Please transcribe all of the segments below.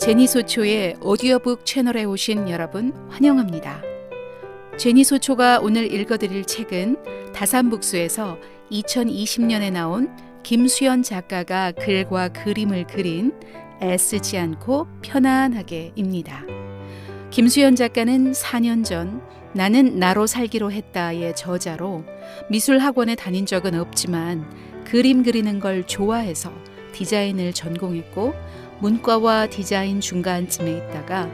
제니소초의 오디오북 채널에 오신 여러분 환영합니다. 제니소초가 오늘 읽어드릴 책은 다산북수에서 2020년에 나온 김수연 작가가 글과 그림을 그린 애쓰지 않고 편안하게입니다. 김수연 작가는 4년 전 나는 나로 살기로 했다의 저자로 미술학원에 다닌 적은 없지만 그림 그리는 걸 좋아해서 디자인을 전공했고 문과와 디자인 중간쯤에 있다가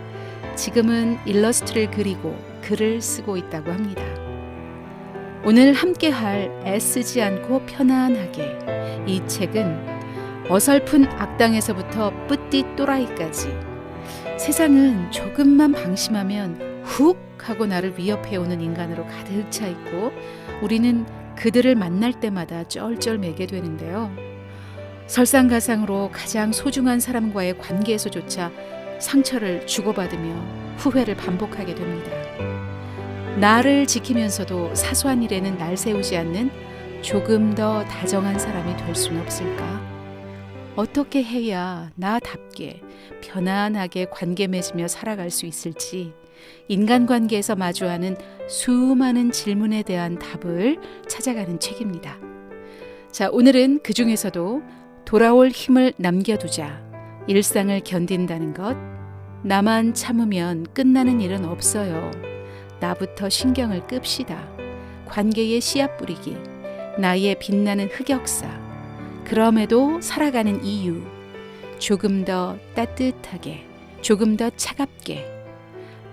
지금은 일러스트를 그리고 글을 쓰고 있다고 합니다. 오늘 함께할 애쓰지 않고 편안하게, 이 책은 어설픈 악당에서부터 뿌띠 또라이까지 세상은 조금만 방심하면 훅 하고 나를 위협해오는 인간으로 가득 차 있고 우리는 그들을 만날 때마다 쩔쩔매게 되는데요. 설상가상으로 가장 소중한 사람과의 관계에서조차 상처를 주고받으며 후회를 반복하게 됩니다. 나를 지키면서도 사소한 일에는 날 세우지 않는 조금 더 다정한 사람이 될 수는 없을까? 어떻게 해야 나답게 편안하게 관계 맺으며 살아갈 수 있을지 인간관계에서 마주하는 수많은 질문에 대한 답을 찾아가는 책입니다. 자, 오늘은 그 중에서도 돌아올 힘을 남겨두자, 일상을 견딘다는 것, 나만 참으면 끝나는 일은 없어요, 나부터 신경을 끕시다, 관계에 씨앗 뿌리기, 나의 빛나는 흑역사, 그럼에도 살아가는 이유, 조금 더 따뜻하게, 조금 더 차갑게,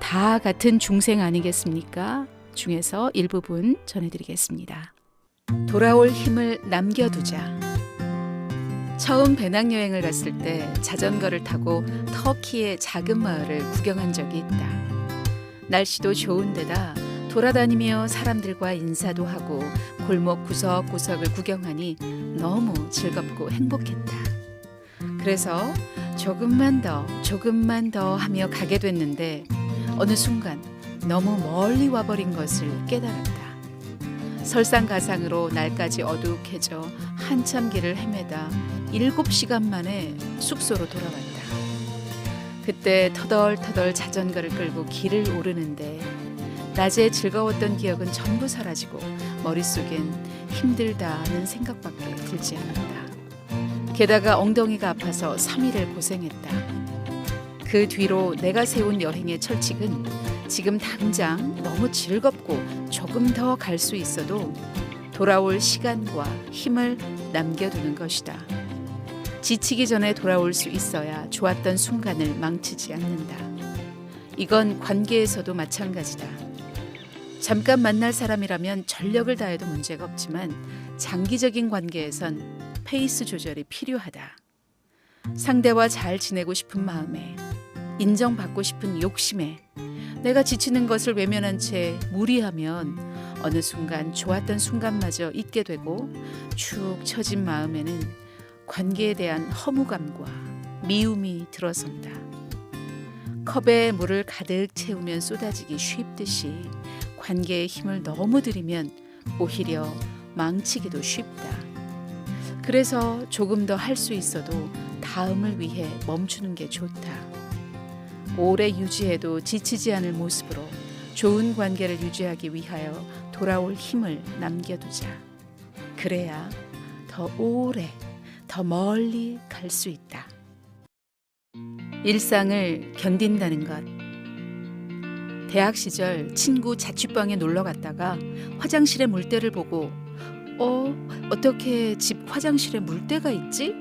다 같은 중생 아니겠습니까? 중에서 일부분 전해드리겠습니다. 돌아올 힘을 남겨두자. 처음 배낭여행을 갔을 때 자전거를 타고 터키의 작은 마을을 구경한 적이 있다. 날씨도 좋은 데다 돌아다니며 사람들과 인사도 하고 골목 구석구석을 구경하니 너무 즐겁고 행복했다. 그래서 조금만 더 하며 가게 됐는데 어느 순간 너무 멀리 와버린 것을 깨달았다. 설상가상으로 날까지 어둑해져 한참 길을 헤매다 7시간 만에 숙소로 돌아왔다. 그때 터덜터덜 자전거를 끌고 길을 오르는데 낮에 즐거웠던 기억은 전부 사라지고 머릿속엔 힘들다는 생각밖에 들지 않았다. 게다가 엉덩이가 아파서 3일을 고생했다. 그 뒤로 내가 세운 여행의 철칙은 지금 당장 너무 즐겁고 조금 더 갈 수 있어도 돌아올 시간과 힘을 남겨두는 것이다. 지치기 전에 돌아올 수 있어야 좋았던 순간을 망치지 않는다. 이건 관계에서도 마찬가지다. 잠깐 만날 사람이라면 전력을 다해도 문제가 없지만 장기적인 관계에선 페이스 조절이 필요하다. 상대와 잘 지내고 싶은 마음에, 인정받고 싶은 욕심에 내가 지치는 것을 외면한 채 무리하면 어느 순간 좋았던 순간마저 잊게 되고 축 처진 마음에는 관계에 대한 허무감과 미움이 들어선다. 컵에 물을 가득 채우면 쏟아지기 쉽듯이 관계에 힘을 너무 들이면 오히려 망치기도 쉽다. 그래서 조금 더 할 수 있어도 다음을 위해 멈추는 게 좋다. 오래 유지해도 지치지 않을 모습으로 좋은 관계를 유지하기 위하여 돌아올 힘을 남겨두자. 그래야 더 오래, 더 멀리 갈 수 있다. 일상을 견딘다는 것. 대학 시절 친구 자취방에 놀러 갔다가 화장실에 물때를 보고 어떻게 집 화장실에 물때가 있지?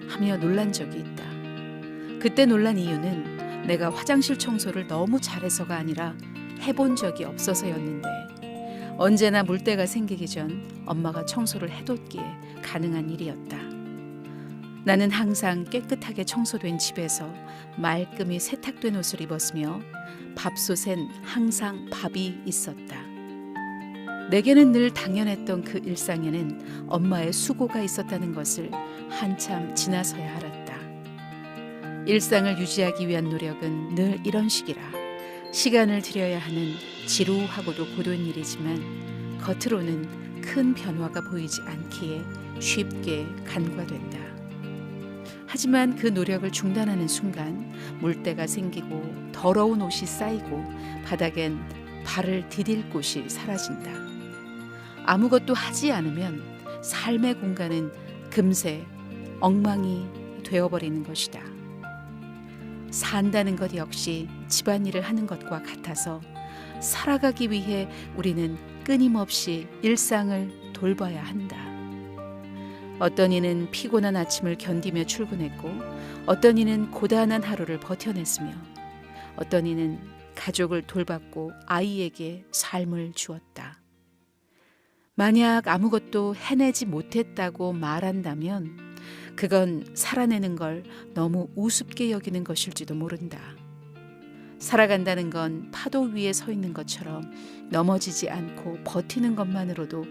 하며 놀란 적이 있다. 그때 놀란 이유는 내가 화장실 청소를 너무 잘해서가 아니라 해본 적이 없어서였는데 언제나 물때가 생기기 전 엄마가 청소를 해뒀기에 가능한 일이었다. 나는 항상 깨끗하게 청소된 집에서 말끔히 세탁된 옷을 입었으며 밥솥엔 항상 밥이 있었다. 내게는 늘 당연했던 그 일상에는 엄마의 수고가 있었다는 것을 한참 지나서야 알았다. 일상을 유지하기 위한 노력은 늘 이런 식이라 시간을 들여야 하는 지루하고도 고된 일이지만 겉으로는 큰 변화가 보이지 않기에 쉽게 간과된다. 하지만 그 노력을 중단하는 순간 물때가 생기고 더러운 옷이 쌓이고 바닥엔 발을 디딜 곳이 사라진다. 아무것도 하지 않으면 삶의 공간은 금세 엉망이 되어버리는 것이다. 산다는 것 역시 집안일을 하는 것과 같아서 살아가기 위해 우리는 끊임없이 일상을 돌봐야 한다. 어떤 이는 피곤한 아침을 견디며 출근했고, 어떤 이는 고단한 하루를 버텨냈으며, 어떤 이는 가족을 돌봤고 아이에게 삶을 주었다. 만약 아무것도 해내지 못했다고 말한다면 그건 살아내는 걸 너무 우습게 여기는 것일지도 모른다. 살아간다는 건 파도 위에 서 있는 것처럼 넘어지지 않고 버티는 것만으로도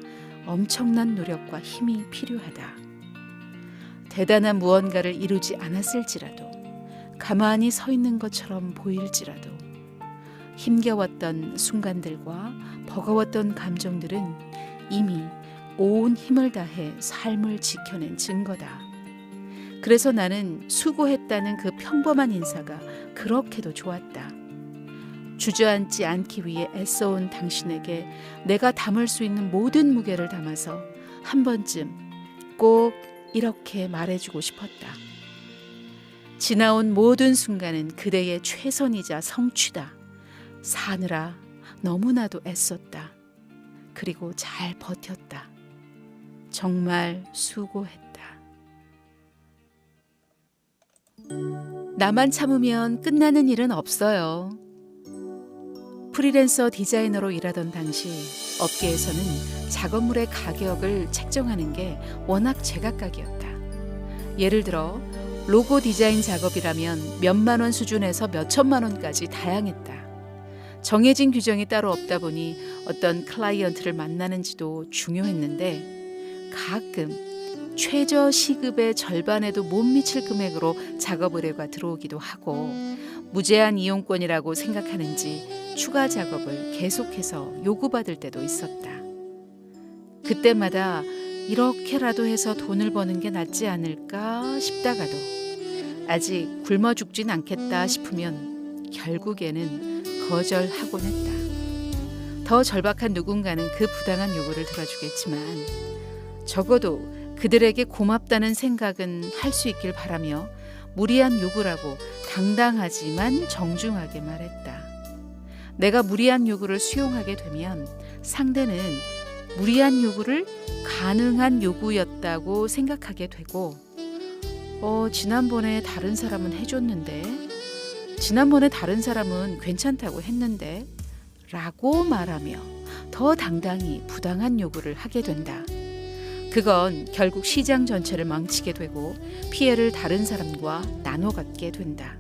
엄청난 노력과 힘이 필요하다. 대단한 무언가를 이루지 않았을지라도, 가만히 서 있는 것처럼 보일지라도, 힘겨웠던 순간들과 버거웠던 감정들은 이미 온 힘을 다해 삶을 지켜낸 증거다. 그래서 나는 수고했다는 그 평범한 인사가 그렇게도 좋았다. 주저앉지 않기 위해 애써온 당신에게 내가 담을 수 있는 모든 무게를 담아서 한 번쯤 꼭 이렇게 말해주고 싶었다. 지나온 모든 순간은 그대의 최선이자 성취다. 사느라 너무나도 애썼다. 그리고 잘 버텼다. 정말 수고했다. 나만 참으면 끝나는 일은 없어요. 프리랜서 디자이너로 일하던 당시 업계에서는 작업물의 가격을 책정하는 게 워낙 제각각이었다. 예를 들어 로고 디자인 작업이라면 몇만 원 수준에서 몇천만 원까지 다양했다. 정해진 규정이 따로 없다 보니 어떤 클라이언트를 만나는지도 중요했는데 가끔 최저 시급의 절반에도 못 미칠 금액으로 작업 의뢰가 들어오기도 하고 무제한 이용권이라고 생각하는지 추가 작업을 계속해서 요구받을 때도 있었다. 그때마다 이렇게라도 해서 돈을 버는 게 낫지 않을까 싶다가도 아직 굶어 죽진 않겠다 싶으면 결국에는 거절하곤 했다. 더 절박한 누군가는 그 부당한 요구를 들어주겠지만 적어도 그들에게 고맙다는 생각은 할 수 있길 바라며 무리한 요구라고 당당하지만 정중하게 말했다. 내가 무리한 요구를 수용하게 되면 상대는 무리한 요구를 가능한 요구였다고 생각하게 되고 지난번에 다른 사람은 해줬는데 지난번에 다른 사람은 괜찮다고 했는데 라고 말하며 더 당당히 부당한 요구를 하게 된다. 그건 결국 시장 전체를 망치게 되고 피해를 다른 사람과 나눠 갖게 된다.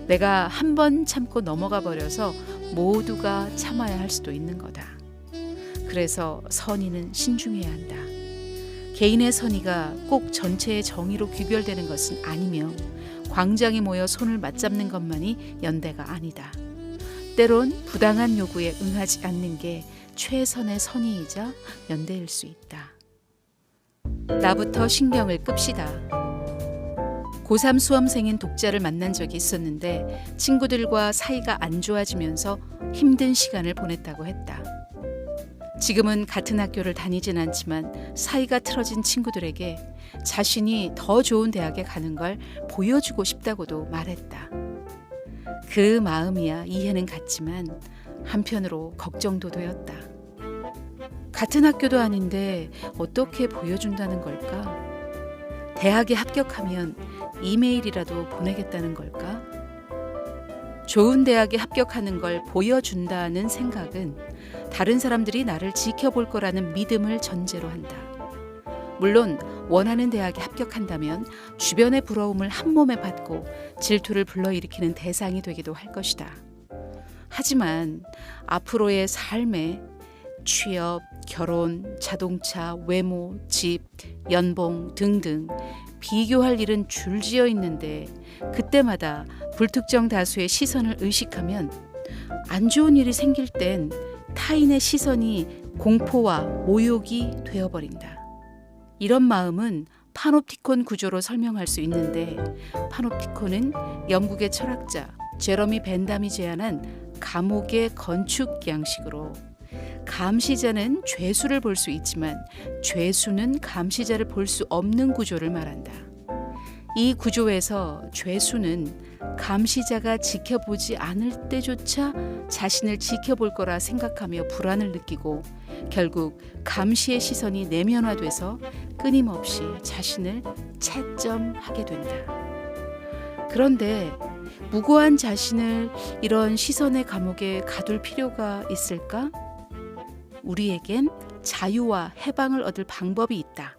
내가 한 번 참고 넘어가 버려서 모두가 참아야 할 수도 있는 거다. 그래서 선의는 신중해야 한다. 개인의 선의가 꼭 전체의 정의로 귀결되는 것은 아니며 광장에 모여 손을 맞잡는 것만이 연대가 아니다. 때론 부당한 요구에 응하지 않는 게 최선의 선의이자 연대일 수 있다. 나부터 신경을 끕시다. 고3 수험생인 독자를 만난 적이 있었는데 친구들과 사이가 안 좋아지면서 힘든 시간을 보냈다고 했다. 지금은 같은 학교를 다니진 않지만 사이가 틀어진 친구들에게 자신이 더 좋은 대학에 가는 걸 보여주고 싶다고도 말했다. 그 마음이야 이해는 갔지만 한편으로 걱정도 되었다. 같은 학교도 아닌데 어떻게 보여준다는 걸까? 대학에 합격하면 이메일이라도 보내겠다는 걸까? 좋은 대학에 합격하는 걸 보여준다는 생각은 다른 사람들이 나를 지켜볼 거라는 믿음을 전제로 한다. 물론 원하는 대학에 합격한다면 주변의 부러움을 한 몸에 받고 질투를 불러일으키는 대상이 되기도 할 것이다. 하지만 앞으로의 삶에 취업, 결혼, 자동차, 외모, 집, 연봉 등등 비교할 일은 줄지어 있는데 그때마다 불특정 다수의 시선을 의식하면 안 좋은 일이 생길 땐 타인의 시선이 공포와 모욕이 되어버린다. 이런 마음은 파놉티콘 구조로 설명할 수 있는데, 파놉티콘은 영국의 철학자 제러미 벤담이 제안한 감옥의 건축 양식으로, 감시자는 죄수를 볼 수 있지만 죄수는 감시자를 볼 수 없는 구조를 말한다. 이 구조에서 죄수는 감시자가 지켜보지 않을 때조차 자신을 지켜볼 거라 생각하며 불안을 느끼고, 결국 감시의 시선이 내면화돼서 끊임없이 자신을 채점하게 된다. 그런데 무고한 자신을 이런 시선의 감옥에 가둘 필요가 있을까? 우리에겐 자유와 해방을 얻을 방법이 있다.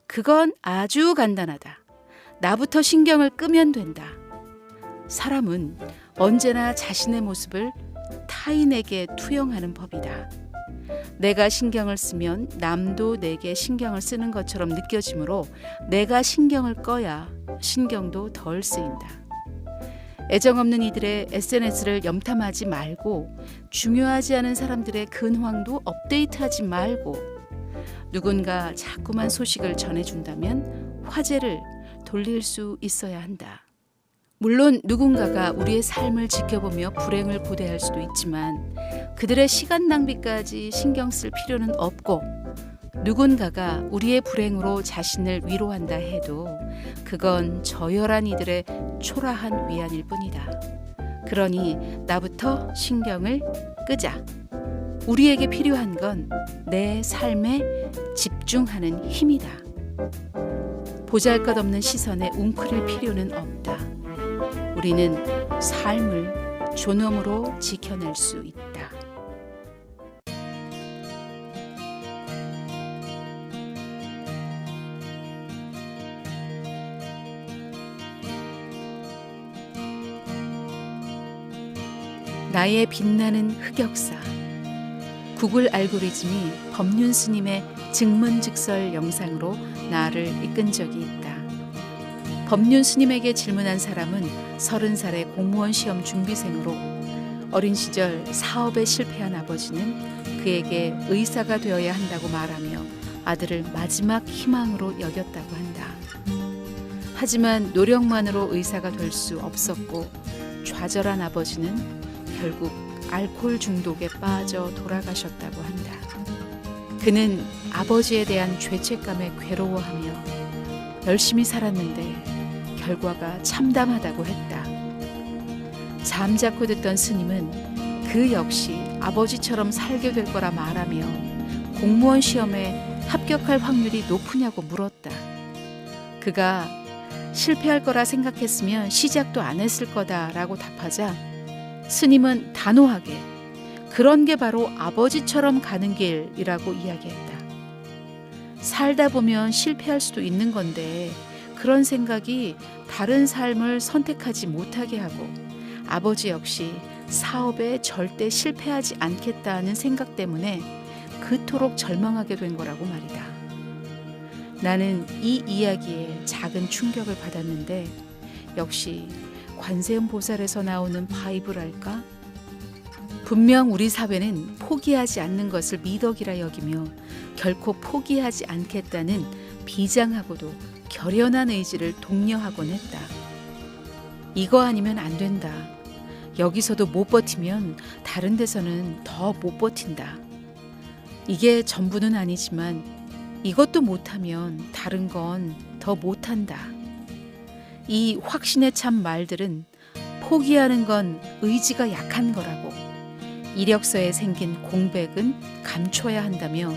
그건 아주 간단하다. 나부터 신경을 끄면 된다. 사람은 언제나 자신의 모습을 타인에게 투영하는 법이다. 내가 신경을 쓰면 남도 내게 신경을 쓰는 것처럼 느껴지므로 내가 신경을 꺼야 신경도 덜 쓰인다. 애정 없는 이들의 SNS를 염탐하지 말고, 중요하지 않은 사람들의 근황도 업데이트하지 말고, 누군가 자꾸만 소식을 전해준다면 화제를 돌릴 수 있어야 한다. 물론 누군가가 우리의 삶을 지켜보며 불행을 고대할 수도 있지만 그들의 시간 낭비까지 신경 쓸 필요는 없고, 누군가가 우리의 불행으로 자신을 위로한다 해도 그건 저열한 이들의 초라한 위안일 뿐이다. 그러니 나부터 신경을 끄자. 우리에게 필요한 건 내 삶에 집중하는 힘이다. 보잘것없는 시선에 웅크릴 필요는 없다. 우리는 삶을 존엄으로 지켜낼 수 있다. 나의 빛나는 흑역사. 구글 알고리즘이 법륜 스님의 증문즉설 영상으로 나를 이끈 적이 있다. 법륜 스님에게 질문한 사람은 30살의 공무원 시험 준비생으로, 어린 시절 사업에 실패한 아버지는 그에게 의사가 되어야 한다고 말하며 아들을 마지막 희망으로 여겼다고 한다. 하지만 노력만으로 의사가 될 수 없었고, 좌절한 아버지는 결국 알코올 중독에 빠져 돌아가셨다고 한다. 그는 아버지에 대한 죄책감에 괴로워하며 열심히 살았는데 결과가 참담하다고 했다. 잠자코 듣던 스님은 그 역시 아버지처럼 살게 될 거라 말하며 공무원 시험에 합격할 확률이 높으냐고 물었다. 그가 실패할 거라 생각했으면 시작도 안 했을 거다라고 답하자 스님은 단호하게 그런 게 바로 아버지처럼 가는 길이라고 이야기했다. 살다 보면 실패할 수도 있는 건데 그런 생각이 다른 삶을 선택하지 못하게 하고, 아버지 역시 사업에 절대 실패하지 않겠다는 생각 때문에 그토록 절망하게 된 거라고 말이다. 나는 이 이야기에 작은 충격을 받았는데 역시 관세음 보살에서 나오는 바이브랄까? 분명 우리 사회는 포기하지 않는 것을 미덕이라 여기며 결코 포기하지 않겠다는 비장하고도 결연한 의지를 독려하곤 했다. 이거 아니면 안 된다. 여기서도 못 버티면 다른 데서는 더 못 버틴다. 이게 전부는 아니지만 이것도 못하면 다른 건 더 못한다. 이 확신에 찬 말들은 포기하는 건 의지가 약한 거라고, 이력서에 생긴 공백은 감춰야 한다며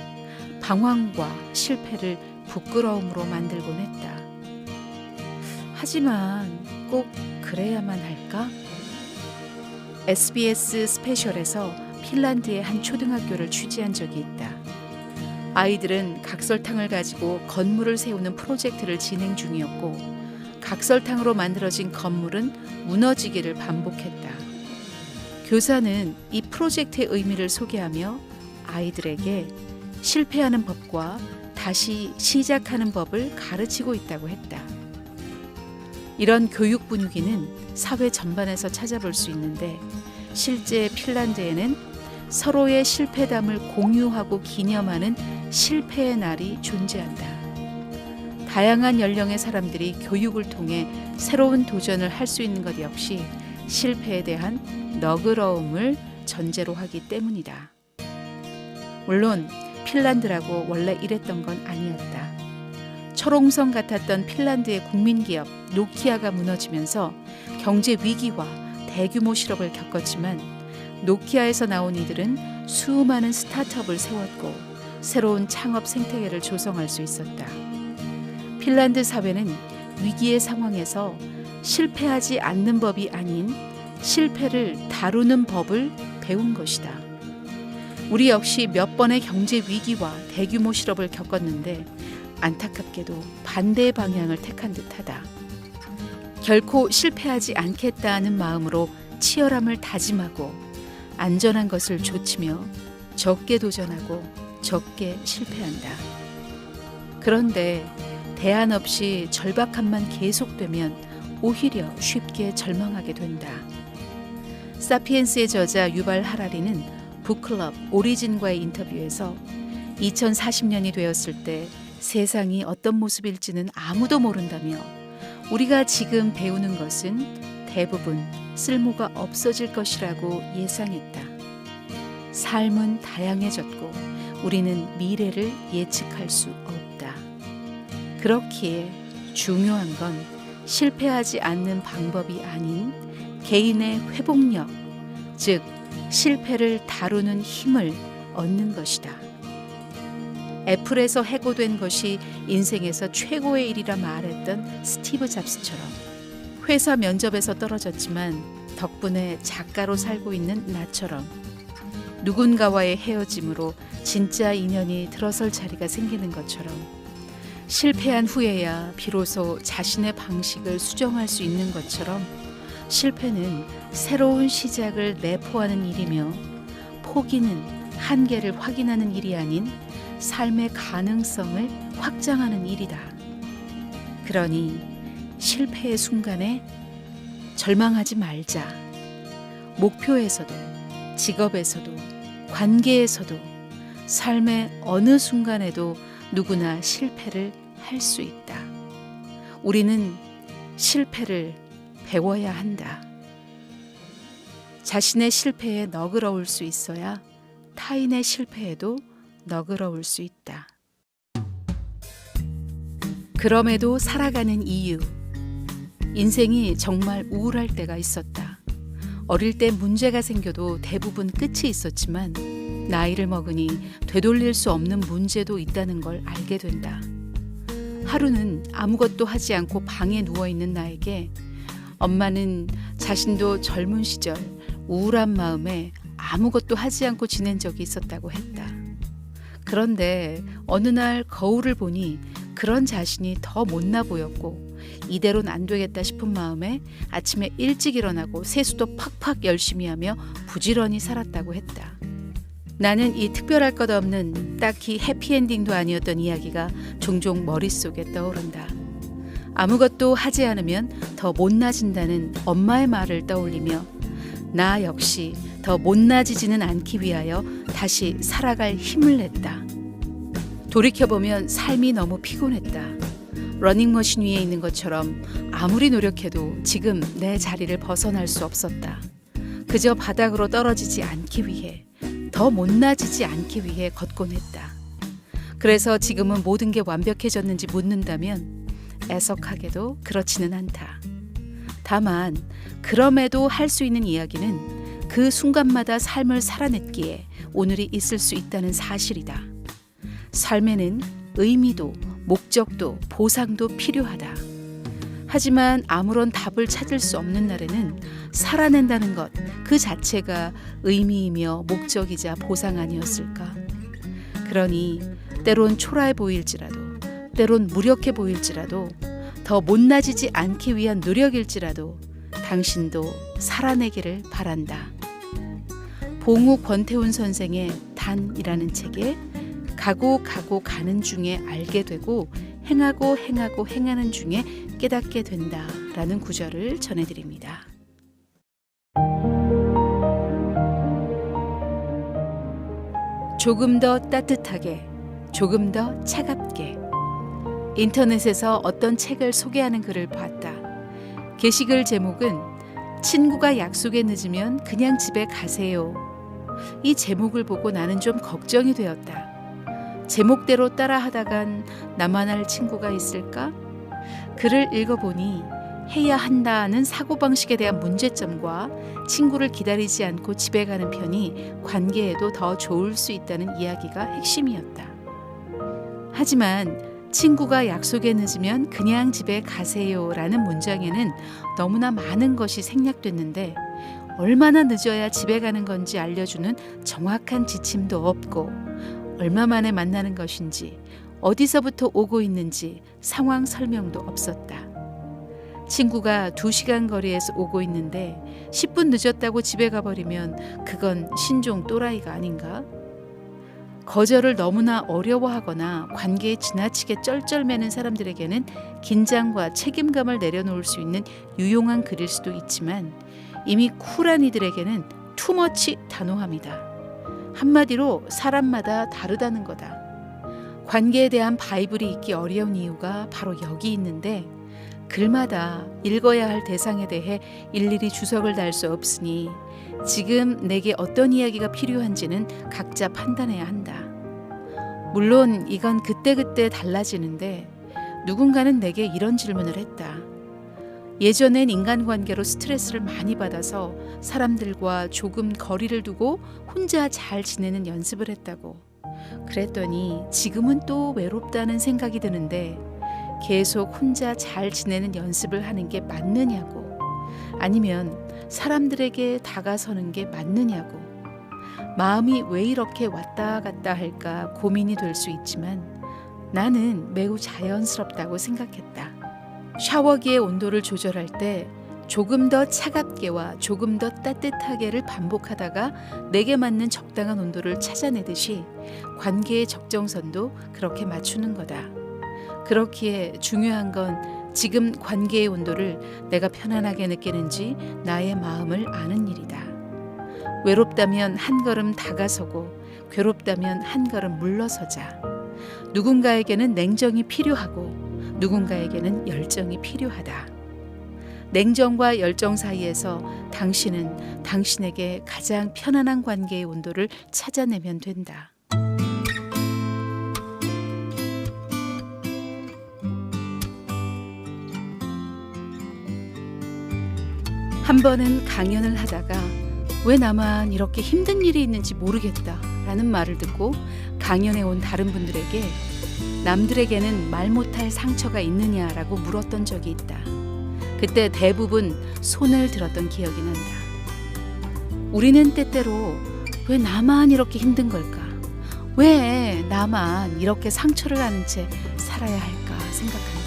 방황과 실패를 부끄러움으로 만들곤 했다. 하지만 꼭 그래야만 할까? SBS 스페셜에서 핀란드의 한 초등학교를 취재한 적이 있다. 아이들은 각설탕을 가지고 건물을 세우는 프로젝트를 진행 중이었고, 각설탕으로 만들어진 건물은 무너지기를 반복했다. 교사는 이 프로젝트의 의미를 소개하며 아이들에게 실패하는 법과 다시 시작하는 법을 가르치고 있다고 했다. 이런 교육 분위기는 사회 전반에서 찾아볼 수 있는데, 실제 핀란드에는 서로의 실패담을 공유하고 기념하는 실패의 날이 존재한다. 다양한 연령의 사람들이 교육을 통해 새로운 도전을 할 수 있는 것 역시 실패에 대한 너그러움을 전제로 하기 때문이다. 물론 핀란드라고 원래 이랬던 건 아니었다. 철옹성 같았던 핀란드의 국민기업 노키아가 무너지면서 경제 위기와 대규모 실업을 겪었지만 노키아에서 나온 이들은 수많은 스타트업을 세웠고 새로운 창업 생태계를 조성할 수 있었다. 핀란드 사회는 위기의 상황에서 실패하지 않는 법이 아닌 실패를 다루는 법을 배운 것이다. 우리 역시 몇 번의 경제 위기와 대규모 실업을 겪었는데 안타깝게도 반대의 방향을 택한 듯하다. 결코 실패하지 않겠다는 마음으로 치열함을 다짐하고 안전한 것을 좇으며 적게 도전하고 적게 실패한다. 그런데 대안 없이 절박함만 계속되면 오히려 쉽게 절망하게 된다. 사피엔스의 저자 유발 하라리는 북클럽 오리진과의 인터뷰에서 2040년이 되었을 때 세상이 어떤 모습일지는 아무도 모른다며 우리가 지금 배우는 것은 대부분 쓸모가 없어질 것이라고 예상했다. 삶은 다양해졌고 우리는 미래를 예측할 수 없다. 그렇기에 중요한 건 실패하지 않는 방법이 아닌 개인의 회복력, 즉 실패를 다루는 힘을 얻는 것이다. 애플에서 해고된 것이 인생에서 최고의 일이라 말했던 스티브 잡스처럼 회사 면접에서 떨어졌지만 덕분에 작가로 살고 있는 나처럼 누군가와의 헤어짐으로 진짜 인연이 들어설 자리가 생기는 것처럼 실패한 후에야 비로소 자신의 방식을 수정할 수 있는 것처럼 실패는 새로운 시작을 내포하는 일이며 포기는 한계를 확인하는 일이 아닌 삶의 가능성을 확장하는 일이다. 그러니 실패의 순간에 절망하지 말자. 목표에서도 직업에서도 관계에서도 삶의 어느 순간에도 누구나 실패를 할 수 있다. 우리는 실패를 배워야 한다. 자신의 실패에 너그러울 수 있어야 타인의 실패에도 너그러울 수 있다. 그럼에도 살아가는 이유. 인생이 정말 우울할 때가 있었다. 어릴 때 문제가 생겨도 대부분 끝이 있었지만 나이를 먹으니 되돌릴 수 없는 문제도 있다는 걸 알게 된다. 하루는 아무것도 하지 않고 방에 누워있는 나에게 엄마는 자신도 젊은 시절 우울한 마음에 아무것도 하지 않고 지낸 적이 있었다고 했다. 그런데 어느 날 거울을 보니 그런 자신이 더 못나 보였고 이대로는 안 되겠다 싶은 마음에 아침에 일찍 일어나고 세수도 팍팍 열심히 하며 부지런히 살았다고 했다. 나는 이 특별할 것 없는 딱히 해피엔딩도 아니었던 이야기가 종종 머릿속에 떠오른다. 아무것도 하지 않으면 더 못나진다는 엄마의 말을 떠올리며 나 역시 더 못나지지는 않기 위하여 다시 살아갈 힘을 냈다. 돌이켜보면 삶이 너무 피곤했다. 러닝머신 위에 있는 것처럼 아무리 노력해도 지금 내 자리를 벗어날 수 없었다. 그저 바닥으로 떨어지지 않기 위해, 더 못나지지 않기 위해 걷곤 했다. 그래서 지금은 모든 게 완벽해졌는지 묻는다면 애석하게도 그렇지는 않다. 다만 그럼에도 할 수 있는 이야기는 그 순간마다 삶을 살아냈기에 오늘이 있을 수 있다는 사실이다. 삶에는 의미도 목적도 보상도 필요하다. 하지만 아무런 답을 찾을 수 없는 날에는 살아낸다는 것 그 자체가 의미이며 목적이자 보상 아니었을까? 그러니 때론 초라해 보일지라도 때론 무력해 보일지라도 더 못나지지 않기 위한 노력일지라도 당신도 살아내기를 바란다. 봉우 권태훈 선생의 단이라는 책에 가고 가는 중에 알게 되고 행하고 행하는 중에 깨닫게 된다라는 구절을 전해드립니다. 조금 더 따뜻하게, 조금 더 차갑게 인터넷에서 어떤 책을 소개하는 글을 봤다. 게시글 제목은 친구가 약속에 늦으면 그냥 집에 가세요. 이 제목을 보고 나는 좀 걱정이 되었다. 제목대로 따라하다간 나만 할 친구가 있을까? 글을 읽어보니 해야 한다는 사고방식에 대한 문제점과 친구를 기다리지 않고 집에 가는 편이 관계에도 더 좋을 수 있다는 이야기가 핵심이었다. 하지만 친구가 약속에 늦으면 그냥 집에 가세요 라는 문장에는 너무나 많은 것이 생략됐는데 얼마나 늦어야 집에 가는 건지 알려주는 정확한 지침도 없고 얼마 만에 만나는 것인지 어디서부터 오고 있는지 상황 설명도 없었다. 친구가 2시간 거리에서 오고 있는데 10분 늦었다고 집에 가버리면 그건 신종 또라이가 아닌가? 거절을 너무나 어려워하거나 관계에 지나치게 쩔쩔매는 사람들에게는 긴장과 책임감을 내려놓을 수 있는 유용한 글일 수도 있지만 이미 쿨한 이들에게는 투머치 단호함이다. 한마디로 사람마다 다르다는 거다. 관계에 대한 바이블이 있기 어려운 이유가 바로 여기 있는데 글마다 읽어야 할 대상에 대해 일일이 주석을 달 수 없으니 지금 내게 어떤 이야기가 필요한지는 각자 판단해야 한다. 물론 이건 그때그때 달라지는데 누군가는 내게 이런 질문을 했다. 예전엔 인간관계로 스트레스를 많이 받아서 사람들과 조금 거리를 두고 혼자 잘 지내는 연습을 했다고. 그랬더니 지금은 또 외롭다는 생각이 드는데 계속 혼자 잘 지내는 연습을 하는 게 맞느냐고. 아니면 사람들에게 다가서는 게 맞느냐고. 마음이 왜 이렇게 왔다 갔다 할까 고민이 될 수 있지만 나는 매우 자연스럽다고 생각했다. 샤워기의 온도를 조절할 때 조금 더 차갑게와 조금 더 따뜻하게를 반복하다가 내게 맞는 적당한 온도를 찾아내듯이 관계의 적정선도 그렇게 맞추는 거다. 그렇기에 중요한 건 지금 관계의 온도를 내가 편안하게 느끼는지 나의 마음을 아는 일이다. 외롭다면 한 걸음 다가서고 괴롭다면 한 걸음 물러서자. 누군가에게는 냉정이 필요하고 누군가에게는 열정이 필요하다. 냉정과 열정 사이에서 당신은 당신에게 가장 편안한 관계의 온도를 찾아내면 된다. 한 번은 강연을 하다가 왜 나만 이렇게 힘든 일이 있는지 모르겠다 라는 말을 듣고 강연에 온 다른 분들에게 남들에게는 말 못할 상처가 있느냐라고 물었던 적이 있다. 그때 대부분 손을 들었던 기억이 난다. 우리는 때때로 왜 나만 이렇게 힘든 걸까? 왜 나만 이렇게 상처를 안은 채 살아야 할까 생각한다.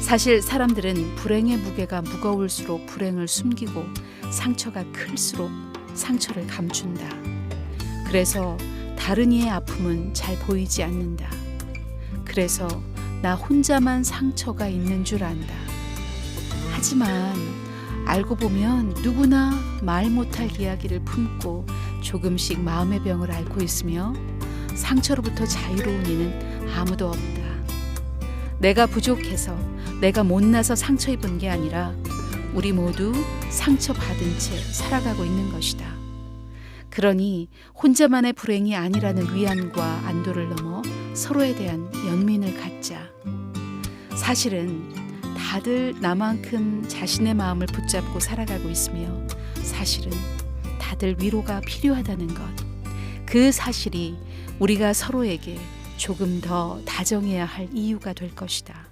사실 사람들은 불행의 무게가 무거울수록 불행을 숨기고 상처가 클수록 상처를 감춘다. 그래서 다른 이의 아픔은 잘 보이지 않는다. 그래서 나 혼자만 상처가 있는 줄 안다. 하지만 알고 보면 누구나 말 못할 이야기를 품고 조금씩 마음의 병을 앓고 있으며 상처로부터 자유로운 이는 아무도 없다. 내가 부족해서 내가 못나서 상처 입은 게 아니라 우리 모두 상처받은 채 살아가고 있는 것이다. 그러니 혼자만의 불행이 아니라는 위안과 안도를 넘어 서로에 대한 연민을 갖자. 사실은 다들 나만큼 자신의 마음을 붙잡고 살아가고 있으며 사실은 다들 위로가 필요하다는 것. 그 사실이 우리가 서로에게 조금 더 다정해야 할 이유가 될 것이다.